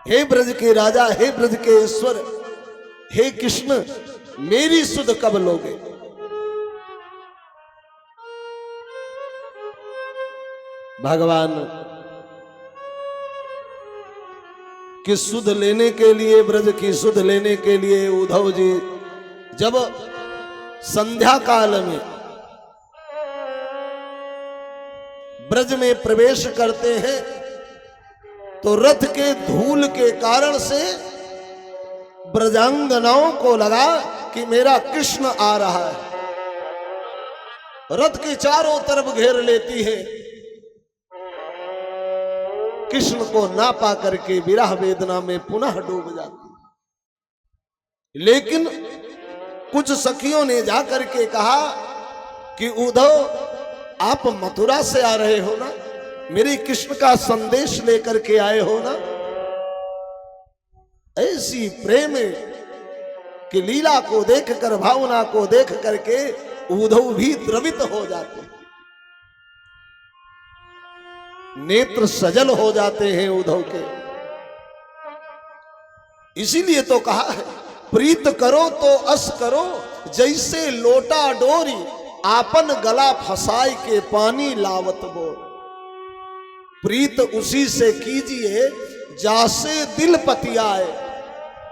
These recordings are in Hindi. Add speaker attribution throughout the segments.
Speaker 1: हे ब्रज के राजा, हे ब्रज के ईश्वर, हे कृष्ण, मेरी सुध कब लोगे? भगवान की सुध लेने के लिए, ब्रज की सुध लेने के लिए उद्धव जी जब संध्या काल में ब्रज में प्रवेश करते हैं तो रथ के धूल के कारण से ब्रजांगनाओं को लगा कि मेरा कृष्ण आ रहा है। रथ के चारों तरफ घेर लेती है। कृष्ण को ना पा करके विरह वेदना में पुनः डूब जाती। लेकिन कुछ सखियों ने जाकर के कहा कि उद्धव, आप मथुरा से आ रहे हो ना, मेरे कृष्ण का संदेश लेकर के आए हो ना। ऐसी प्रेम की लीला को देखकर, भावना को देख करके उद्धव भी द्रवित हो जाते, नेत्र सजल हो जाते हैं उद्धव के। इसीलिए तो कहा है, प्रीत करो तो अस करो, जैसे लोटा डोरी, आपन गला फसाए के पानी लावत बोल। प्रीत उसी से कीजिए जासे दिल पतियाए,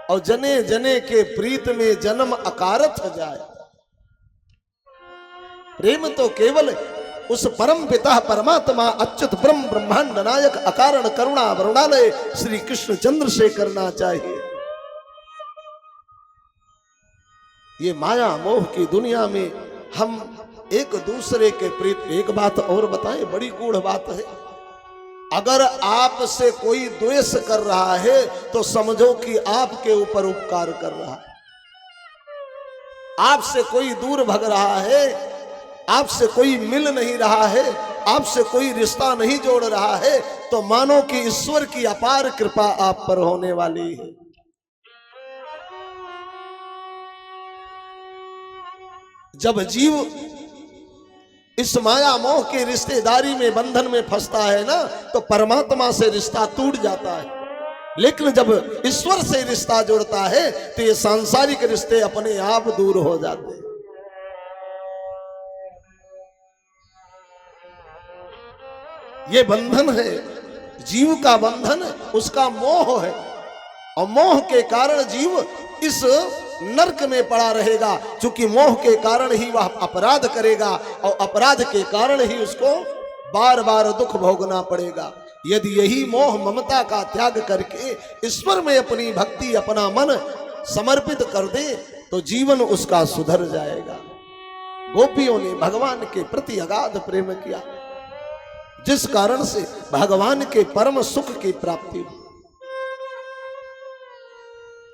Speaker 1: और जने जने के प्रीत में जन्म अकारथ जाए। प्रेम तो केवल उस परम पिता परमात्मा अच्युत ब्रह्म ब्रह्मांड नायक अकारण करुणा वरुणालय श्री कृष्ण चंद्र से करना चाहिए। ये माया मोह की दुनिया में हम एक दूसरे के प्रीत। एक बात और बताएं, बड़ी गूढ़ बात है। अगर आपसे कोई द्वेष कर रहा है तो समझो कि आपके ऊपर उपकार कर रहा है। आपसे कोई दूर भग रहा है, आपसे कोई मिल नहीं रहा है, आपसे कोई रिश्ता नहीं जोड़ रहा है, तो मानो कि ईश्वर की अपार कृपा आप पर होने वाली है। जब जीव इस माया मोह के रिश्तेदारी में, बंधन में फंसता है ना, तो परमात्मा से रिश्ता टूट जाता है। लेकिन जब ईश्वर से रिश्ता जोड़ता है तो ये सांसारिक रिश्ते अपने आप दूर हो जाते हैं। ये बंधन है, जीव का बंधन, उसका मोह है, और मोह के कारण जीव इस नरक में पड़ा रहेगा, क्योंकि मोह के कारण ही वह अपराध करेगा, और अपराध के कारण ही उसको बार बार दुख भोगना पड़ेगा। यदि यही मोह ममता का त्याग करके ईश्वर में अपनी भक्ति, अपना मन समर्पित कर दे तो जीवन उसका सुधर जाएगा। गोपियों ने भगवान के प्रति अगाध प्रेम किया, जिस कारण से भगवान के परम सुख की प्राप्ति हुई।